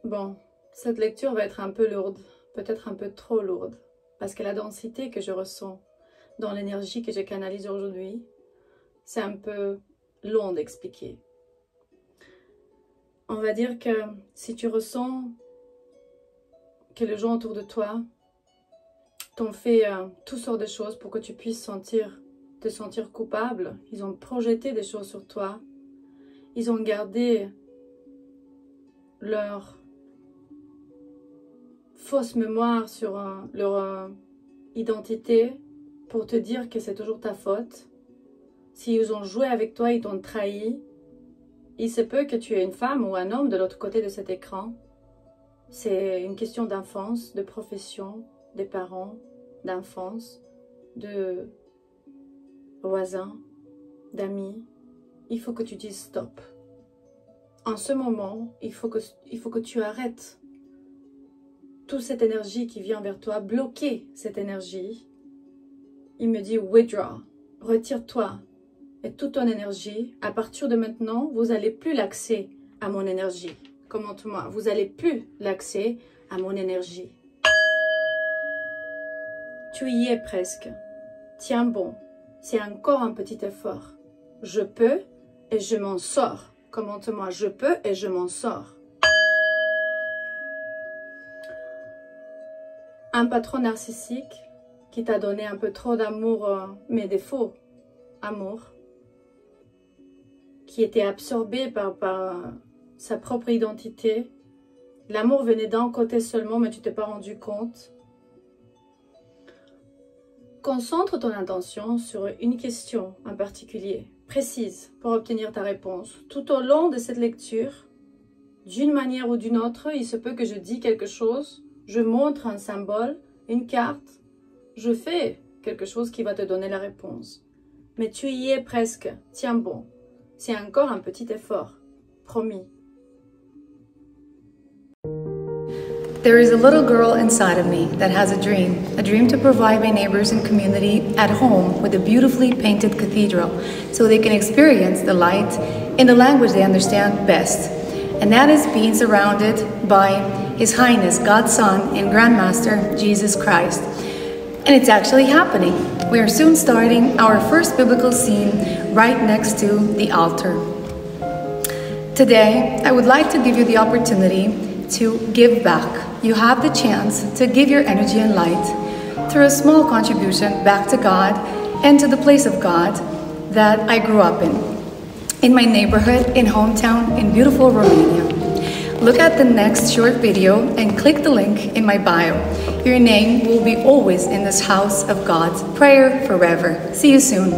Bon, cette lecture va être un peu lourde, peut-être un peu trop lourde, parce que la densité que je ressens dans l'énergie que je canalise aujourd'hui, c'est un peu long d'expliquer. On va dire que si tu ressens que les gens autour de toi t'ont fait toutes sortes de choses pour que tu puisses te sentir coupable, ils ont projeté des choses sur toi, ils ont gardé leur fausse mémoire sur leur identité pour te dire que c'est toujours ta faute. S'ils ont joué avec toi, ils t'ont trahi, il se peut que tu aies une femme ou un homme de l'autre côté de cet écran. C'est une question d'enfance, de profession, des parents, d'enfance, de voisins, d'amis. Il faut que tu dises stop. En ce moment, il faut que tu arrêtes toute cette énergie qui vient vers toi, bloquer cette énergie. Il me dit withdraw, retire-toi et toute ton énergie. À partir de maintenant, vous n'allez plus l'accès à mon énergie. Commente-moi, vous n'allez plus l'accès à mon énergie. Tu y es presque. Tiens bon, c'est encore un petit effort. Je peux et je m'en sors. Commente-moi, je peux et je m'en sors. Un patron narcissique qui t'a donné un peu trop d'amour, mais des faux amour, qui était absorbé par sa propre identité. L'amour venait d'un côté seulement, mais tu t'es pas rendu compte. Concentre ton attention sur une question en particulier, précise, pour obtenir ta réponse. Tout au long de cette lecture, d'une manière ou d'une autre, il se peut que je dise quelque chose, je montre un symbole, une carte, je fais quelque chose qui va te donner la réponse. Mais tu y es presque, tiens bon, c'est encore un petit effort, promis. There is a little girl inside of me that has a dream to provide my neighbors and community at home with a beautifully painted cathedral so they can experience the light in the language they understand best. And that is being surrounded by His Highness, God's Son and Grandmaster, Jesus Christ. And it's actually happening. We are soon starting our first biblical scene right next to the altar. Today, I would like to give you the opportunity to give back. You have the chance to give your energy and light through a small contribution back to God and to the place of God that I grew up in my neighborhood, in hometown, in beautiful Romania. Look at the next short video and click the link in my bio. Your name will be always in this house of God's prayer forever. See you soon.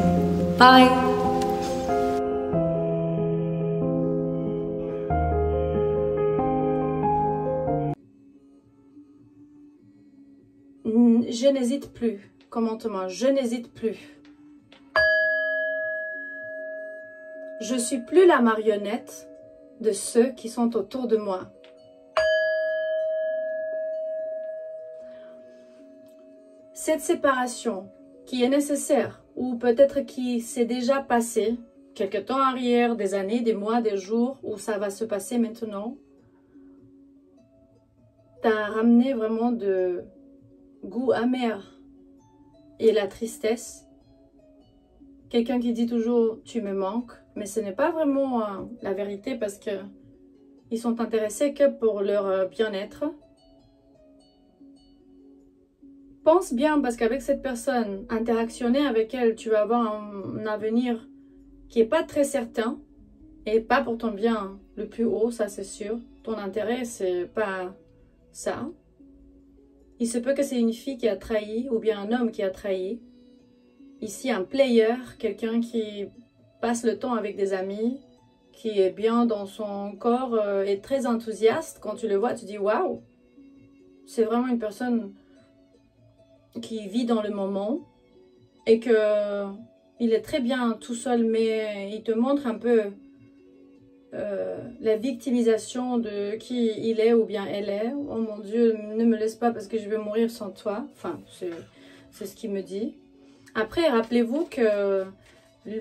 Bye. Je n'hésite plus. Commente-moi, je n'hésite plus. Je suis plus la marionnette de ceux qui sont autour de moi. Cette séparation qui est nécessaire ou peut-être qui s'est déjà passée quelque temps arrière, des années, des mois, des jours, où ça va se passer maintenant, t'a ramené vraiment de goût amer et la tristesse. Quelqu'un qui dit toujours tu me manques, mais ce n'est pas vraiment la vérité parce que ils sont intéressés que pour leur bien-être. Pense bien parce qu'avec cette personne, interactionner avec elle, tu vas avoir un avenir qui n'est pas très certain et pas pour ton bien le plus haut, ça c'est sûr. Ton intérêt, c'est pas ça. Il se peut que c'est une fille qui a trahi ou bien un homme qui a trahi. Ici, un player, quelqu'un qui passe le temps avec des amis, qui est bien dans son corps et très enthousiaste. Quand tu le vois, tu dis waouh, c'est vraiment une personne qui vit dans le moment et que il est très bien tout seul, mais il te montre un peu la victimisation de qui il est ou bien elle est. Oh mon Dieu, ne me laisse pas parce que je vais mourir sans toi. Enfin, c'est ce qu'il me dit. Après, rappelez-vous que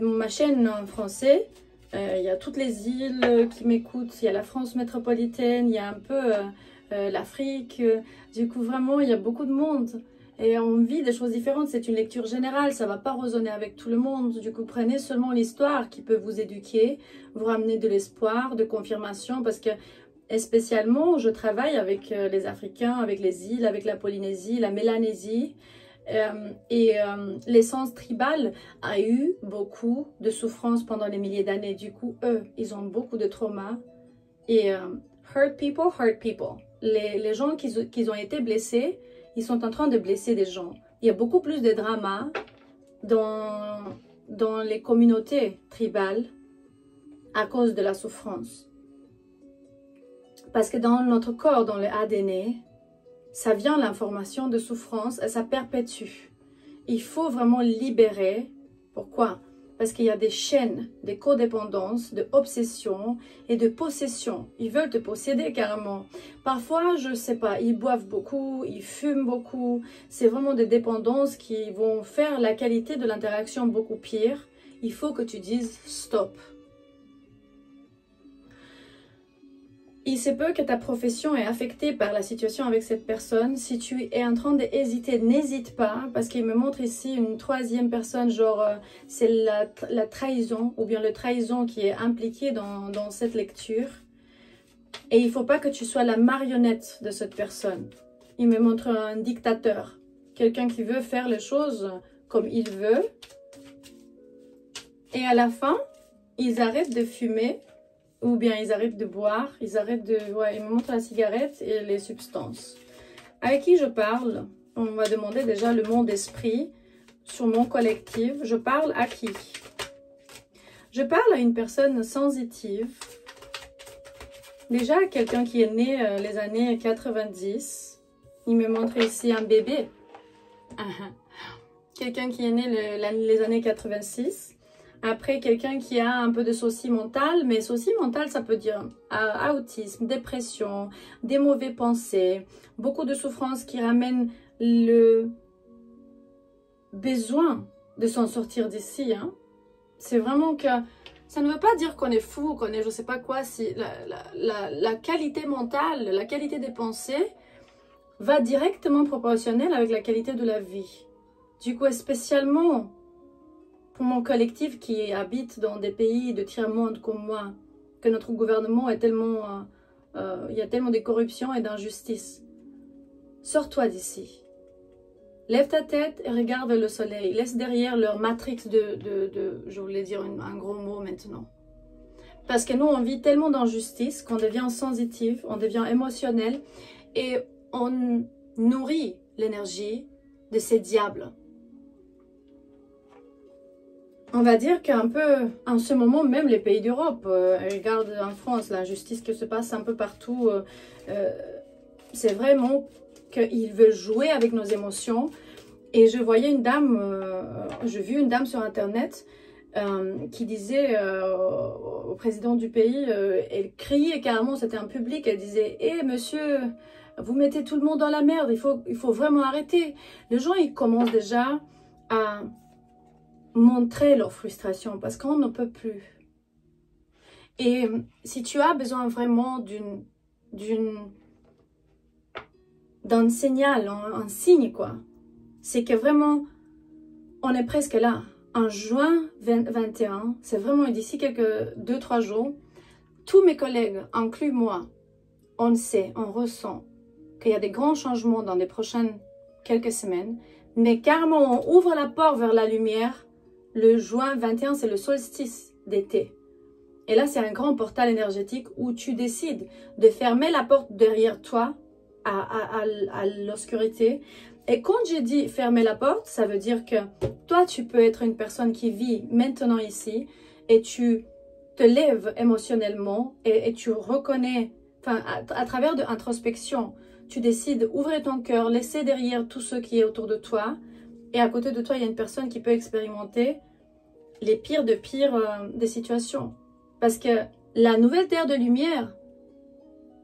ma chaîne en français, Il y a toutes les îles qui m'écoutent, il y a la France métropolitaine, il y a un peu l'Afrique. Du coup, vraiment, il y a beaucoup de monde. Et on vit des choses différentes. C'est une lecture générale, ça ne va pas résonner avec tout le monde. Du coup, prenez seulement l'histoire qui peut vous éduquer, vous ramener de l'espoir, de confirmation. Parce que, spécialement, je travaille avec les Africains, avec les îles, avec la Polynésie, la Mélanésie. L'essence tribale a eu beaucoup de souffrance pendant les milliers d'années. Du coup, eux, ils ont beaucoup de traumas. Et hurt people. Les gens qui ont été blessés, ils sont en train de blesser des gens. Il y a beaucoup plus de drama dans les communautés tribales à cause de la souffrance. Parce que dans notre corps, dans le ADN, ça vient l'information de souffrance et ça perpétue. Il faut vraiment libérer. Pourquoi? Parce qu'il y a des chaînes, des codépendances, de obsession et de possession. Ils veulent te posséder carrément. Parfois, je ne sais pas, ils boivent beaucoup, ils fument beaucoup. C'est vraiment des dépendances qui vont faire la qualité de l'interaction beaucoup pire. Il faut que tu dises stop. Il se peut que ta profession est affectée par la situation avec cette personne. Si tu es en train d'hésiter, n'hésite pas, parce qu'il me montre ici une troisième personne, genre c'est la trahison, ou bien le trahison qui est impliqué dans cette lecture. Et il ne faut pas que tu sois la marionnette de cette personne. Il me montre un dictateur, quelqu'un qui veut faire les choses comme il veut. Et à la fin, ils arrêtent de fumer. Ou bien ils arrêtent de boire, ils arrêtent de... Ouais, ils me montrent la cigarette et les substances. Avec qui je parle? On va demander déjà le monde d'esprit sur mon collectif. Je parle à qui? Je parle à une personne sensitive. Déjà, quelqu'un qui est né les années 90. Il me montre ici un bébé. Quelqu'un qui est né les années 86. Après, quelqu'un qui a un peu de souci mental, mais souci mental, ça peut dire autisme, dépression, des mauvaises pensées, beaucoup de souffrance qui ramènent le besoin de s'en sortir d'ici. Hein. C'est vraiment que ça ne veut pas dire qu'on est fou, qu'on est je ne sais pas quoi. Si la qualité mentale, la qualité des pensées va directement proportionnelle avec la qualité de la vie. Du coup, spécialement pour mon collectif qui habite dans des pays de tiers-monde comme moi, que notre gouvernement est tellement... il y a tellement de corruption et d'injustice. Sors-toi d'ici. Lève ta tête et regarde le soleil. Laisse derrière leur matrix je voulais dire un gros mot maintenant. Parce que nous, on vit tellement d'injustice qu'on devient sensitif, on devient émotionnel et on nourrit l'énergie de ces diables. On va dire qu'un peu, en ce moment, même les pays d'Europe, regarde en France, l'injustice qui se passe un peu partout, c'est vraiment qu'ils veulent jouer avec nos émotions. Et je voyais une dame, j'ai vu une dame sur Internet qui disait au président du pays, elle criait carrément, c'était un public, elle disait « Eh monsieur, vous mettez tout le monde dans la merde, il faut vraiment arrêter ». Les gens, ils commencent déjà à montrer leur frustration parce qu'on ne peut plus. Et si tu as besoin vraiment d'un signal, un signe quoi, c'est que vraiment on est presque là. En juin 2021, c'est vraiment d'ici quelques 2-3 jours, tous mes collègues, inclus moi, on sait, on ressent qu'il y a des grands changements dans les prochaines quelques semaines, mais carrément on ouvre la porte vers la lumière. Le juin 21, c'est le solstice d'été. Et là, c'est un grand portal énergétique où tu décides de fermer la porte derrière toi à l'obscurité. Et quand j'ai dit fermer la porte, ça veut dire que toi, tu peux être une personne qui vit maintenant ici et tu te lèves émotionnellement et tu reconnais, enfin, à travers de l'introspection, tu décides d'ouvrir ton cœur, laisser derrière tout ce qui est autour de toi. Et à côté de toi, il y a une personne qui peut expérimenter les pires de pires des situations. Parce que la nouvelle Terre de lumière,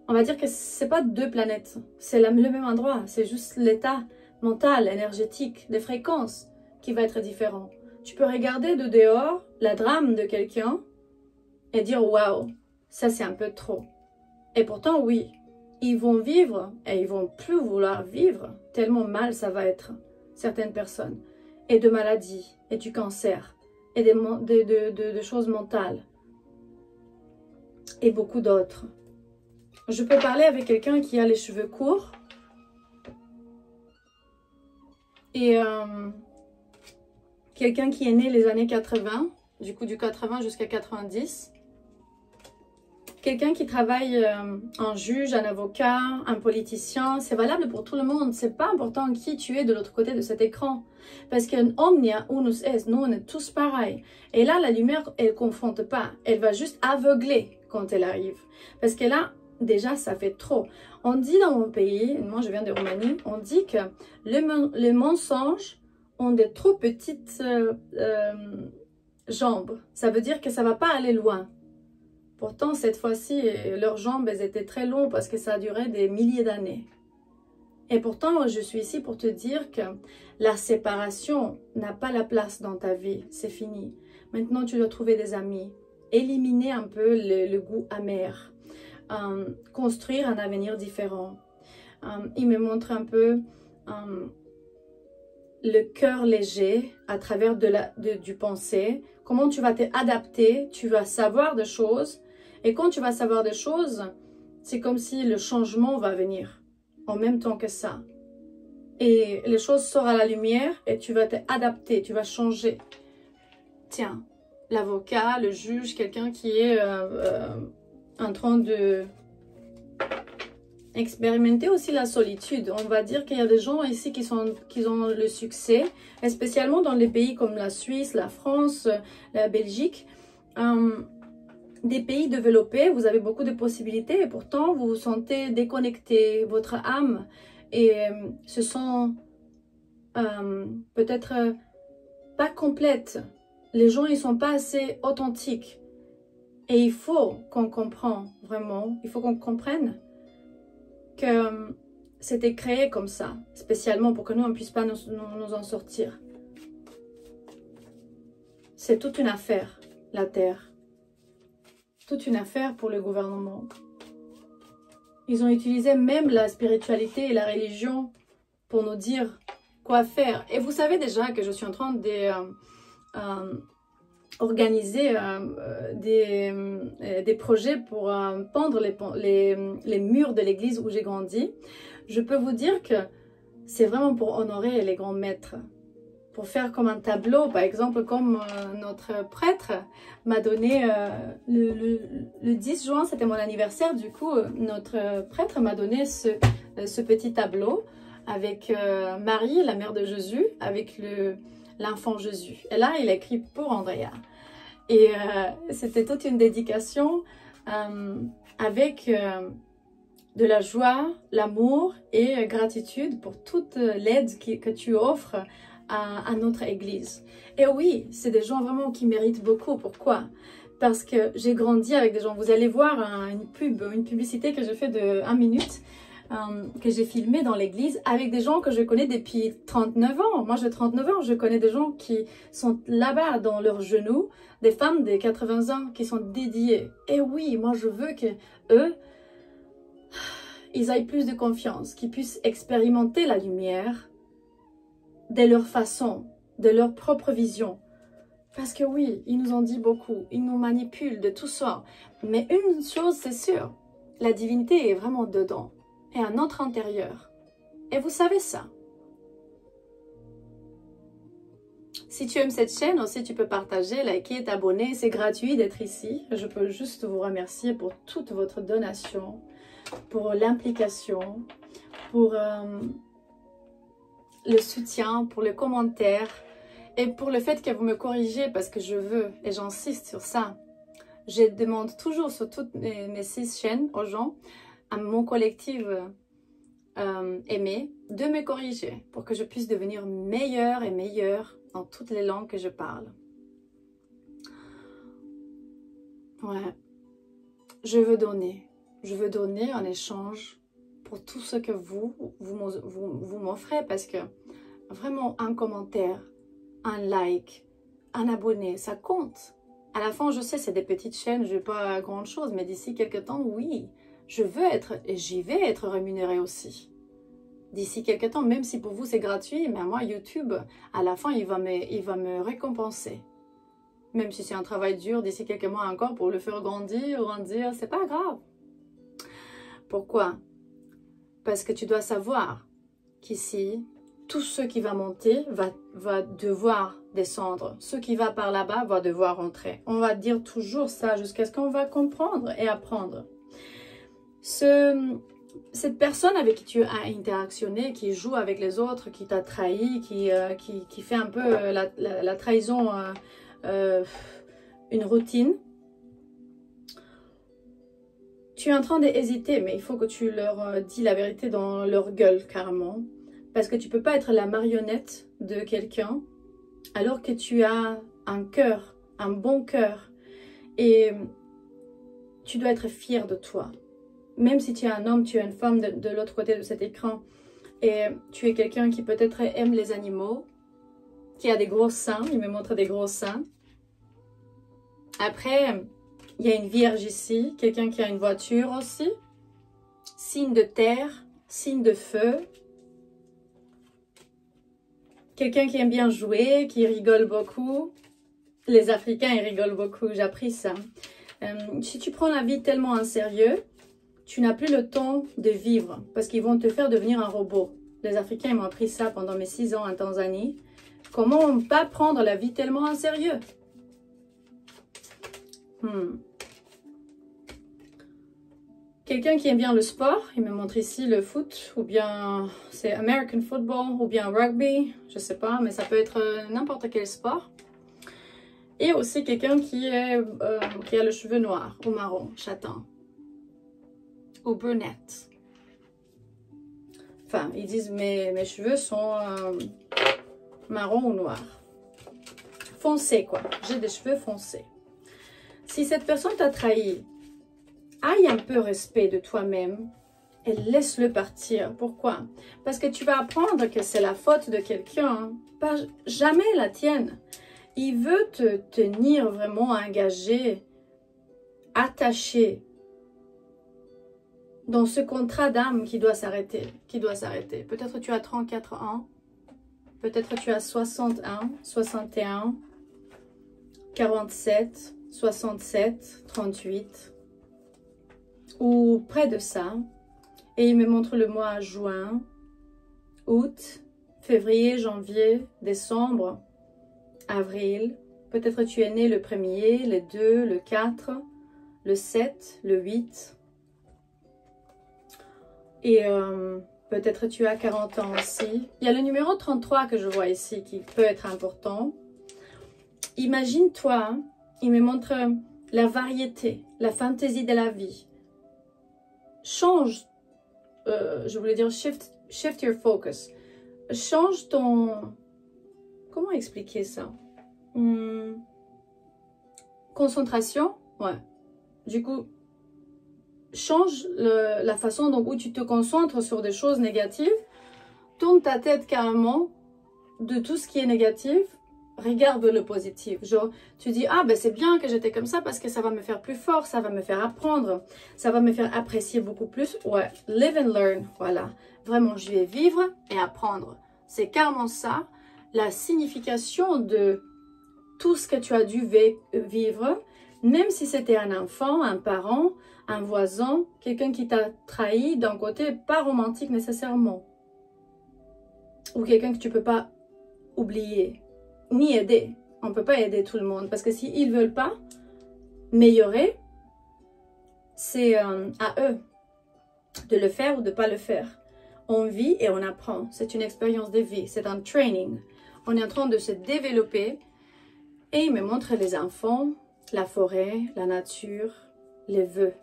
on va dire que ce n'est pas deux planètes. C'est le même endroit. C'est juste l'état mental, énergétique, des fréquences qui va être différent. Tu peux regarder de dehors la drame de quelqu'un et dire waouh, ça c'est un peu trop. Et pourtant, oui, ils vont vivre et ils vont plus vouloir vivre, tellement mal ça va être, certaines personnes. Et de maladies, et du cancer, et de choses mentales, et beaucoup d'autres. Je peux parler avec quelqu'un qui a les cheveux courts, et quelqu'un qui est né les années 80, du coup du 80 jusqu'à 90, quelqu'un qui travaille en juge, un avocat, un politicien, c'est valable pour tout le monde. C'est pas important qui tu es de l'autre côté de cet écran. Parce que omnia unus est, nous on est tous pareils. Et là, la lumière, elle confronte pas. Elle va juste aveugler quand elle arrive. Parce que là, déjà, ça fait trop. On dit dans mon pays, moi je viens de Roumanie, on dit que les mensonges ont des trop petites jambes. Ça veut dire que ça va pas aller loin. Pourtant, cette fois-ci, leurs jambes, elles étaient très longues parce que ça a duré des milliers d'années. Et pourtant, je suis ici pour te dire que la séparation n'a pas la place dans ta vie. C'est fini. Maintenant, tu dois trouver des amis. Éliminer un peu le goût amer. Construire un avenir différent. Il me montre un peu le cœur léger à travers du pensée. Comment tu vas t'adapter, tu vas savoir des choses. Et quand tu vas savoir des choses, c'est comme si le changement va venir en même temps que ça. Et les choses sortent à la lumière et tu vas t'adapter, tu vas changer. Tiens, l'avocat, le juge, quelqu'un qui est en train de expérimenter aussi la solitude. On va dire qu'il y a des gens ici qui ont le succès, et spécialement dans les pays comme la Suisse, la France, la Belgique. Des pays développés, vous avez beaucoup de possibilités et pourtant vous vous sentez déconnecté, votre âme se sent peut-être pas complète. Les gens ils sont pas assez authentiques et il faut qu'on comprenne vraiment, il faut qu'on comprenne que c'était créé comme ça, spécialement pour que nous on ne puisse pas nous en sortir. C'est toute une affaire, la Terre. Toute une affaire pour le gouvernement. Ils ont utilisé même la spiritualité et la religion pour nous dire quoi faire. Et vous savez déjà que je suis en train d'organiser des projets pour pendre les murs de l'église où j'ai grandi. Je peux vous dire que c'est vraiment pour honorer les grands maîtres. Pour faire comme un tableau, par exemple, comme notre prêtre m'a donné le 10 juin, c'était mon anniversaire, du coup, notre prêtre m'a donné ce petit tableau avec Marie, la mère de Jésus, avec l'enfant Jésus. Et là, il a écrit pour Andrea. Et c'était toute une dédication avec de la joie, l'amour et gratitude pour toute l'aide que tu offres à notre église. Et oui, c'est des gens vraiment qui méritent beaucoup. Pourquoi? Parce que j'ai grandi avec des gens. Vous allez voir une publicité que j'ai fait de 1 minute, que j'ai filmée dans l'église avec des gens que je connais depuis 39 ans. Moi, j'ai 39 ans. Je connais des gens qui sont là-bas dans leurs genoux, des femmes de 80 ans qui sont dédiées. Et oui, moi, je veux que eux, ils aient plus de confiance, qu'ils puissent expérimenter la lumière de leur façon, de leur propre vision. Parce que oui, ils nous ont dit beaucoup, ils nous manipulent de tout ça. Mais une chose, c'est sûr, la divinité est vraiment dedans, et à notre intérieur. Et vous savez ça. Si tu aimes cette chaîne aussi, tu peux partager, liker, t'abonner. C'est gratuit d'être ici. Je peux juste vous remercier pour toute votre donation, pour l'implication, pour le soutien, pour les commentaires et pour le fait que vous me corrigez parce que je veux et j'insiste sur ça. Je demande toujours sur toutes mes 6 chaînes aux gens, à mon collectif aimé, de me corriger pour que je puisse devenir meilleure et meilleure dans toutes les langues que je parle. Ouais, je veux donner en échange pour tout ce que vous m'offrez, parce que vraiment un commentaire, un like, un abonné, ça compte. À la fin, je sais, c'est des petites chaînes, je veux pas grand chose, mais d'ici quelques temps, oui, je veux être, et j'y vais être rémunérée aussi. D'ici quelques temps, même si pour vous c'est gratuit, mais moi, YouTube, à la fin, il va me récompenser. Même si c'est un travail dur, d'ici quelques mois encore, pour le faire grandir, c'est pas grave. Pourquoi? Parce que tu dois savoir qu'ici, tout ce qui va monter va devoir descendre. Ce qui va par là-bas va devoir rentrer. On va dire toujours ça jusqu'à ce qu'on va comprendre et apprendre. Cette personne avec qui tu as interactionné, qui joue avec les autres, qui t'a trahi, qui fait un peu la trahison, une routine, tu es en train d'hésiter, mais il faut que tu leur dis la vérité dans leur gueule, carrément. Parce que tu ne peux pas être la marionnette de quelqu'un alors que tu as un cœur, un bon cœur. Et tu dois être fier de toi. Même si tu es un homme, tu es une femme de l'autre côté de cet écran. Et tu es quelqu'un qui peut-être aime les animaux, qui a des gros seins, il me montre des gros seins. Après, il y a une vierge ici, quelqu'un qui a une voiture aussi. Signe de terre, signe de feu. Quelqu'un qui aime bien jouer, qui rigole beaucoup. Les Africains, ils rigolent beaucoup, j'ai appris ça. Si tu prends la vie tellement en sérieux, tu n'as plus le temps de vivre parce qu'ils vont te faire devenir un robot. Les Africains m'ont appris ça pendant mes 6 ans en Tanzanie. Comment ne pas prendre la vie tellement en sérieux? Quelqu'un qui aime bien le sport, il me montre ici le foot, ou bien c'est American football, ou bien rugby, je sais pas, mais ça peut être n'importe quel sport. Et aussi quelqu'un qui a le cheveu noir, ou marron, châtain, ou brunette. Enfin, ils disent mes cheveux sont marron ou noirs. Foncé, quoi. J'ai des cheveux foncés. Si cette personne t'a trahi, aille un peu respect de toi-même et laisse-le partir. Pourquoi? Parce que tu vas apprendre que c'est la faute de quelqu'un, pas jamais la tienne. Il veut te tenir vraiment engagé, attaché dans ce contrat d'âme qui doit s'arrêter. Peut-être tu as 34 ans, peut-être tu as 61, 61, 47, 67, 38 ou près de ça. Et il me montre le mois juin, août, février, janvier, décembre, avril. Peut-être tu es né le 1er, le 2, le 4, le 7, le 8. Et peut-être tu as 40 ans aussi. Il y a le numéro 33 que je vois ici qui peut être important. Imagine-toi, il me montre la variété, la fantaisie de la vie. Change, je voulais dire shift your focus. Change ton... Comment expliquer ça? Concentration, ouais. Du coup, change la façon dont où tu te concentres sur des choses négatives. Tourne ta tête carrément de tout ce qui est négatif. Regarde le positif. Genre, tu dis, ah ben c'est bien que j'étais comme ça parce que ça va me faire plus fort, ça va me faire apprendre, ça va me faire apprécier beaucoup plus. Ouais, live and learn, voilà. Vraiment, je vais vivre et apprendre. C'est carrément ça, la signification de tout ce que tu as dû vivre, même si c'était un enfant, un parent, un voisin, quelqu'un qui t'a trahi d'un côté pas romantique nécessairement. Ou quelqu'un que tu peux pas oublier. Ni aider. On ne peut pas aider tout le monde. Parce que s'ils ne veulent pas améliorer, c'est à eux de le faire ou de ne pas le faire. On vit et on apprend. C'est une expérience de vie. C'est un training. On est en train de se développer. Et il me montre les enfants, la forêt, la nature, les vœux,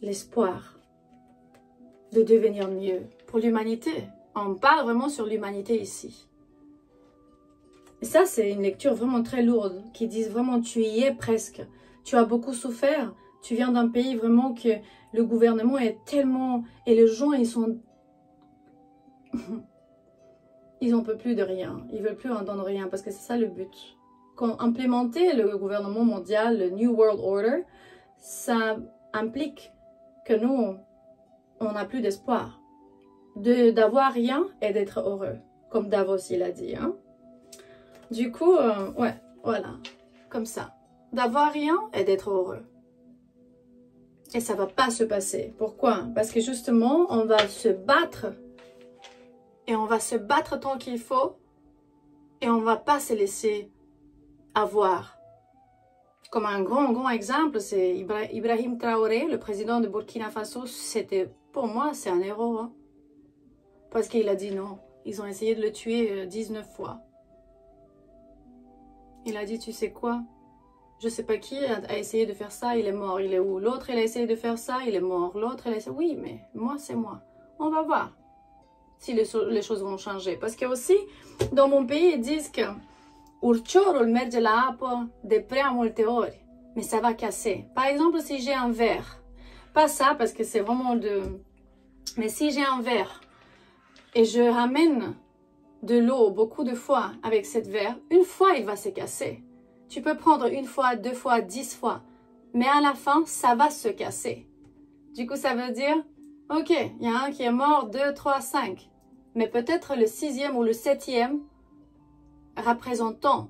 l'espoir de devenir mieux pour l'humanité. On parle vraiment sur l'humanité ici. Et ça, c'est une lecture vraiment très lourde, qui dit vraiment tu y es presque. Tu as beaucoup souffert. Tu viens d'un pays vraiment que le gouvernement est tellement... Et les gens, ils sont... ils n'en peuvent plus de rien. Ils ne veulent plus entendre rien parce que c'est ça le but. implémenter le gouvernement mondial, le New World Order, ça implique que nous, on n'a plus d'espoir. D'avoir rien et d'être heureux, comme Davos il a dit. Hein? Du coup, ouais, voilà, comme ça. D'avoir rien et d'être heureux. Et ça va pas se passer. Pourquoi? Parce que justement, on va se battre. Et on va se battre tant qu'il faut. Et on va pas se laisser avoir. Comme un grand exemple, c'est Ibrahim Traoré, le président de Burkina Faso. C'était, pour moi, c'est un héros. Hein? Parce qu'il a dit non. Ils ont essayé de le tuer 19 fois. Il a dit, tu sais quoi? Je sais pas qui a essayé de faire ça, il est mort, il est où? L'autre, il a essayé de faire ça, il est mort. L'autre, il a essayé... Oui, mais moi, c'est moi. On va voir si les choses vont changer. Parce que aussi, dans mon pays, ils disent que urciorul merge la apă de prea multe ori. Mais ça va casser. Par exemple, si j'ai un verre, pas ça parce que c'est vraiment de... Mais si j'ai un verre et je ramène de l'eau beaucoup de fois avec cette verre, une fois, il va se casser. Tu peux prendre une fois, 2 fois, 10 fois. Mais à la fin, ça va se casser. Du coup, ça veut dire, ok, il y a un qui est mort, 2, 3, 5. Mais peut-être le 6e ou le 7e représentant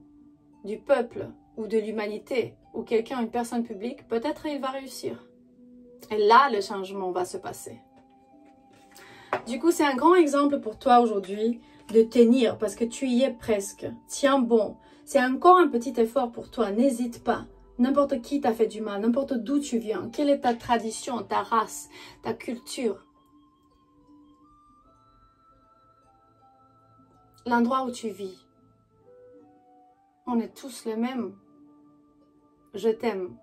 du peuple ou de l'humanité ou quelqu'un, une personne publique, peut-être il va réussir. Et là, le changement va se passer. Du coup, c'est un grand exemple pour toi aujourd'hui de tenir parce que tu y es presque. Tiens bon. C'est encore un petit effort pour toi, n'hésite pas. N'importe qui t'a fait du mal, n'importe d'où tu viens, quelle est ta tradition, ta race, ta culture. L'endroit où tu vis. On est tous les mêmes. Je t'aime.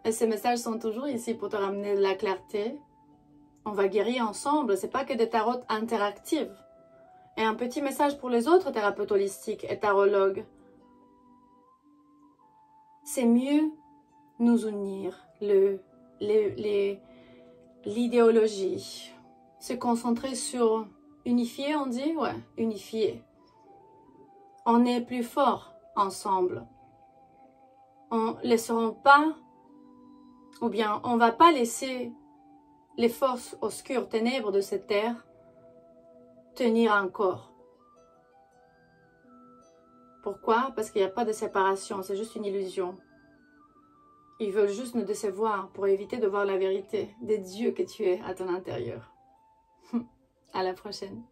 Et ces messages sont toujours ici pour te ramener de la clarté. On va guérir ensemble, c'est pas que des tarots interactifs. Et un petit message pour les autres thérapeutes holistiques et tarologues. C'est mieux nous unir, l'idéologie, se concentrer sur unifier, on dit, ouais, unifier. On est plus fort ensemble. On ne laissera pas, ou bien on va pas laisser les forces obscures, ténèbres de cette terre tenir encore. Pourquoi? Parce qu'il n'y a pas de séparation, c'est juste une illusion. Ils veulent juste nous décevoir pour éviter de voir la vérité des dieux que tu es à ton intérieur. À la prochaine.